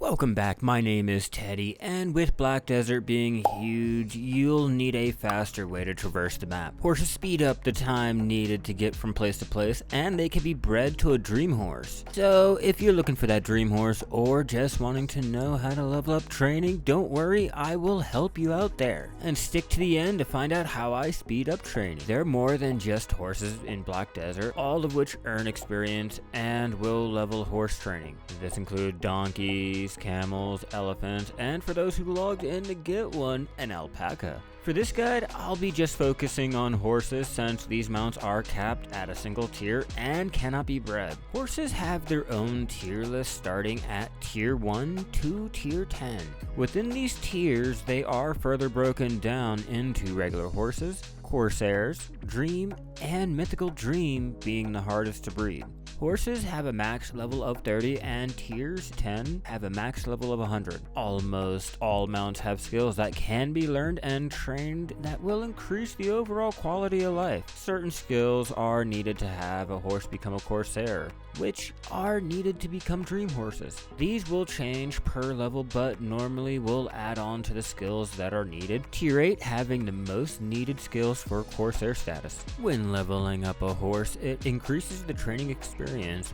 Welcome back, my name is Teddy, and with Black Desert being huge, you'll need a faster way to traverse the map. Horses speed up the time needed to get from place to place, and they can be bred to a dream horse. So if you're looking for that dream horse, or just wanting to know how to level up training, don't worry, I will help you out there. And stick to the end to find out how I speed up training. There are more than just horses in Black Desert, all of which earn experience and will level horse training. This includes donkeys, camels, elephants, and for those who logged in to get one, an alpaca. For this guide, I'll be just focusing on horses since these mounts are capped at a single tier and cannot be bred. Horses have their own tier list starting at tier 1 to tier 10. Within these tiers, they are further broken down into regular horses, corsairs, dream, and mythical dream being the hardest to breed. Horses have a max level of 30 and tiers 10 have a max level of 100. Almost all mounts have skills that can be learned and trained that will increase the overall quality of life. Certain skills are needed to have a horse become a corsair, which are needed to become dream horses. These will change per level but normally will add on to the skills that are needed. Tier 8 having the most needed skills for corsair status. When leveling up a horse, it increases the training experience,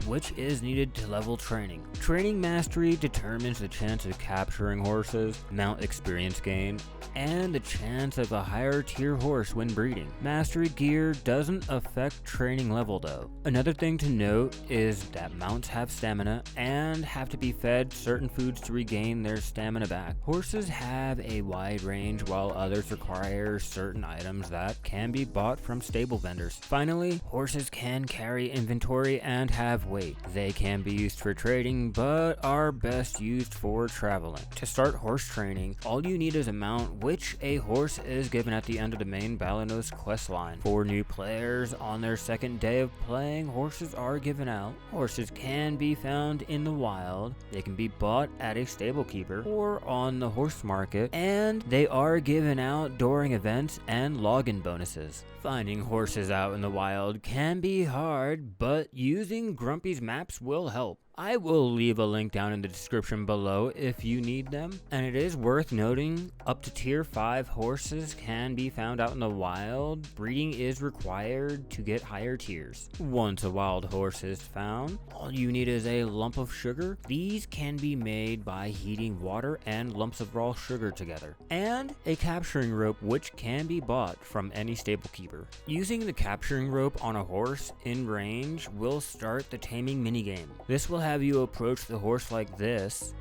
which is needed to level training. Training mastery determines the chance of capturing horses, mount experience gain, and the chance of a higher tier horse when breeding. Mastery gear doesn't affect training level though. Another thing to note is that mounts have stamina and have to be fed certain foods to regain their stamina back. Horses have a wide range while others require certain items that can be bought from stable vendors. Finally, horses can carry inventory and have weight. They can be used for trading but are best used for traveling. To start horse training, all you need is a mount, which a horse is given at the end of the main Balanos quest line. For new players, on their second day of playing, horses are given out. Horses can be found in the wild, they can be bought at a stable keeper or on the horse market, and they are given out during events and login bonuses. Finding horses out in the wild can be hard, but using Grumpy's maps will help. I will leave a link down in the description below if you need them, and it is worth noting up to tier 5 horses can be found out in the wild. Breeding is required to get higher tiers. Once a wild horse is found, all you need is a lump of sugar. These can be made by heating water and lumps of raw sugar together, and a capturing rope which can be bought from any stable keeper. Using the capturing rope on a horse in range will start the taming minigame. This will have you approach the horse like this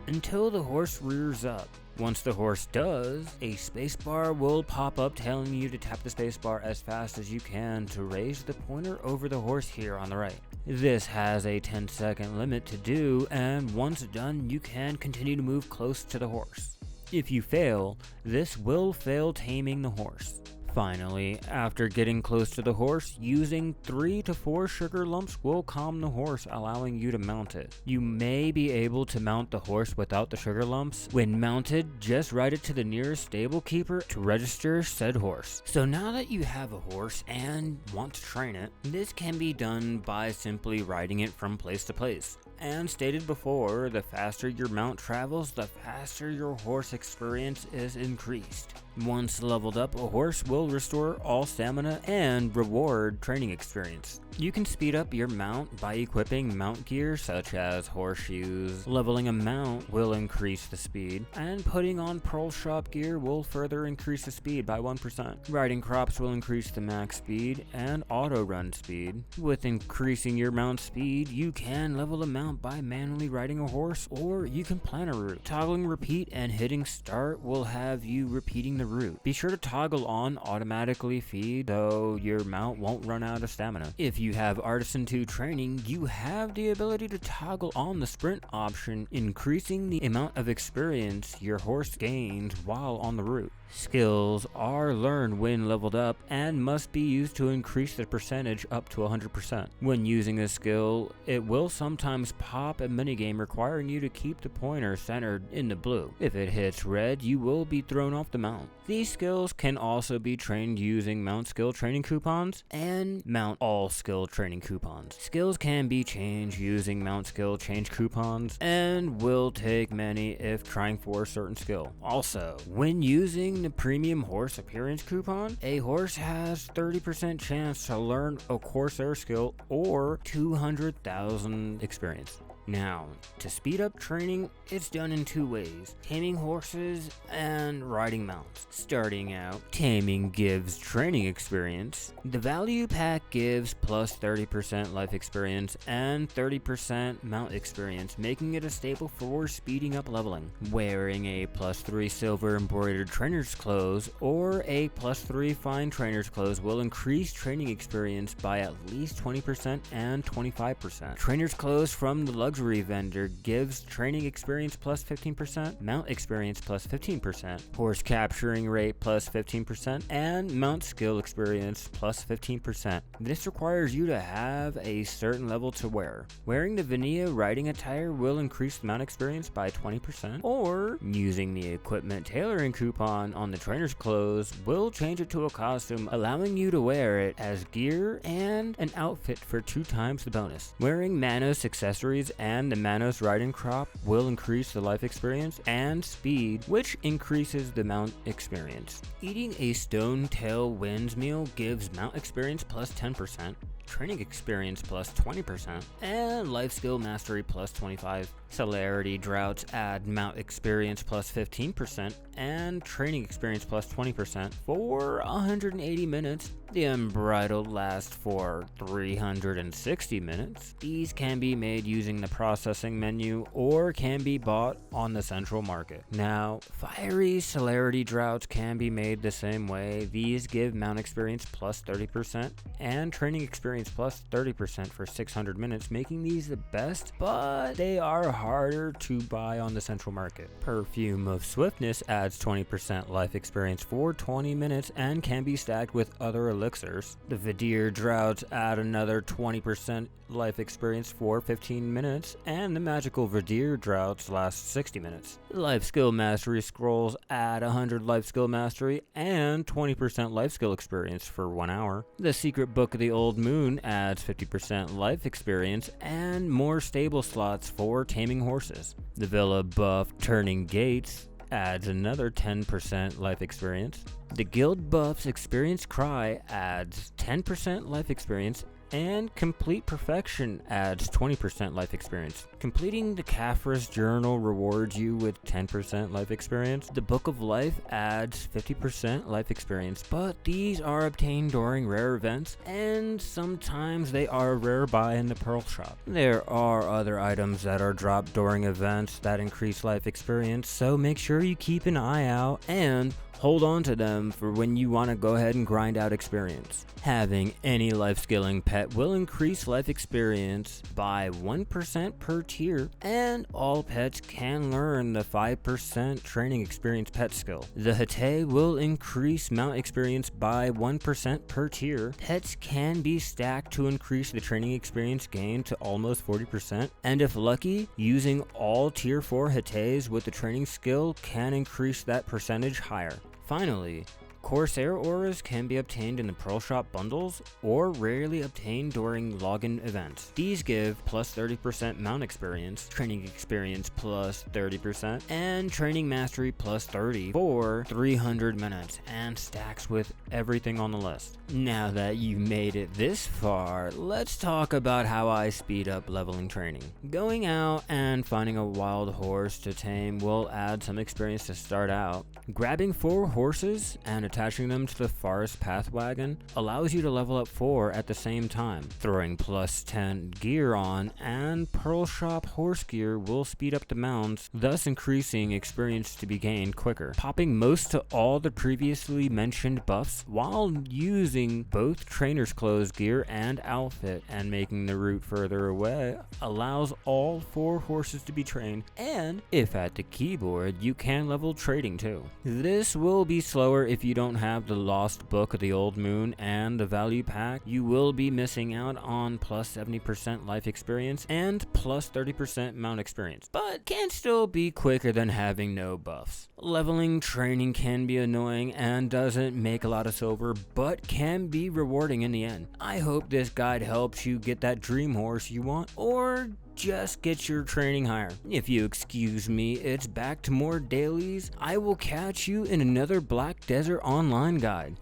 until the horse rears up. Once the horse does, a spacebar will pop up telling you to tap the spacebar as fast as you can to raise the pointer over the horse here on the right. This has a 10-second limit to do, and once done, you can continue to move close to the horse. If you fail, this will fail taming the horse. Finally, after getting close to the horse, using 3 to 4 sugar lumps will calm the horse, allowing you to mount it. You may be able to mount the horse without the sugar lumps. When mounted, just ride it to the nearest stable keeper to register said horse. So now that you have a horse and want to train it, this can be done by simply riding it from place to place. And stated before, the faster your mount travels, the faster your horse experience is increased. Once leveled up, a horse will restore all stamina and reward training experience. You can speed up your mount by equipping mount gear such as horseshoes. Leveling a mount will increase the speed, and putting on pearl shop gear will further increase the speed by 1%. Riding crops will increase the max speed and auto run speed. With increasing your mount speed, you can level a mount by manually riding a horse, or you can plan a route. Toggling repeat and hitting start will have you repeating the route. Be sure to toggle on automatically feed, though your mount won't run out of stamina. If you have Artisan 2 training, you have the ability to toggle on the sprint option, increasing the amount of experience your horse gains while on the route. Skills are learned when leveled up and must be used to increase the percentage up to 100%. When using a skill, it will sometimes pop a minigame requiring you to keep the pointer centered in the blue. If it hits red, you will be thrown off the mount. These skills can also be trained using mount skill training coupons and mount all skill skill training coupons. Skills can be changed using mount skill change coupons and will take many if trying for a certain skill. Also, when using the premium horse appearance coupon, a horse has 30% chance to learn a Corsair skill or 200,000 experience. Now, to speed up training, it's done in two ways: taming horses and riding mounts. Starting out, taming gives training experience. The value pack gives plus 30% life experience and 30% mount experience, making it a staple for speeding up leveling. Wearing a plus 3 silver embroidered trainer's clothes or a plus 3 fine trainer's clothes will increase training experience by at least 20% and 25%. Trainer's clothes from the luxury vendor gives training experience plus 15%, mount experience plus 15%, horse capturing rate plus 15%, and mount skill experience plus 15%. This requires you to have a certain level to wear. Wearing the vanilla riding attire will increase the mount experience by 20%, or using the equipment tailoring coupon on the trainer's clothes will change it to a costume, allowing you to wear it as gear and an outfit for 2 times the bonus. Wearing Manos accessories and the Manos riding crop will increase the life experience and speed, which increases the mount experience. Eating a stone tail winds meal gives mount experience plus 10%, training experience plus 20%, and life skill mastery plus 25%. Celerity droughts add mount experience plus 15% and training experience plus 20% for 180 minutes. The unbridled lasts for 360 minutes. These can be made using the processing menu or can be bought on the central market. Now, fiery celerity droughts can be made the same way. These give mount experience plus 30% and training experience plus 30% for 600 minutes, making these the best, but they are harder to buy on the central market. Perfume of Swiftness adds 20% life experience for 20 minutes and can be stacked with other elixirs. The Vidir Droughts add another 20% life experience for 15 minutes, and the Magical Vidir Droughts last 60 minutes. Life Skill Mastery Scrolls add 100 life skill mastery and 20% life skill experience for 1 hour. The Secret Book of the Old Moon adds 50% life experience and more stable slots for taming horses. The Villa Buff Turning Gates adds another 10% life experience. The Guild Buff's Experience Cry adds 10% life experience, and Complete Perfection adds 20% life experience. Completing the Caphras Journal rewards you with 10% life experience. The Book of Life adds 50% life experience, but these are obtained during rare events, and sometimes they are a rare buy in the Pearl Shop. There are other items that are dropped during events that increase life experience, so make sure you keep an eye out and hold on to them for when you want to go ahead and grind out experience. Having any life skilling pet will increase life experience by 1% per tier, and all pets can learn the 5% training experience pet skill. The Hate will increase mount experience by 1% per tier. Pets can be stacked to increase the training experience gain to almost 40%, and if lucky, using all tier 4 Hates with the training skill can increase that percentage higher. Finally, Corsair auras can be obtained in the Pearl Shop bundles or rarely obtained during login events. These give plus 30% mount experience, training experience plus 30%, and training mastery plus 30 for 300 minutes and stacks with everything on the list. Now that you've made it this far, let's talk about how I speed up leveling training. Going out and finding a wild horse to tame will add some experience to start out. Grabbing 4 horses and attaching them to the forest path wagon allows you to level up 4 at the same time. Throwing plus 10 gear on and Pearl Shop horse gear will speed up the mounts, thus increasing experience to be gained quicker. Popping most to all the previously mentioned buffs while using both trainer's clothes gear and outfit and making the route further away allows all 4 horses to be trained, and if at the keyboard you can level trading too. This will be slower if you don't don't have the Lost Book of the Old Moon and the Value Pack, you will be missing out on plus 70% life experience and plus 30% mount experience, but can still be quicker than having no buffs. Leveling training can be annoying and doesn't make a lot of silver, but can be rewarding in the end. I hope this guide helps you get that dream horse you want, or just get your training higher. If you excuse me, it's back to more dailies. I will catch you in another Black Desert Online guide.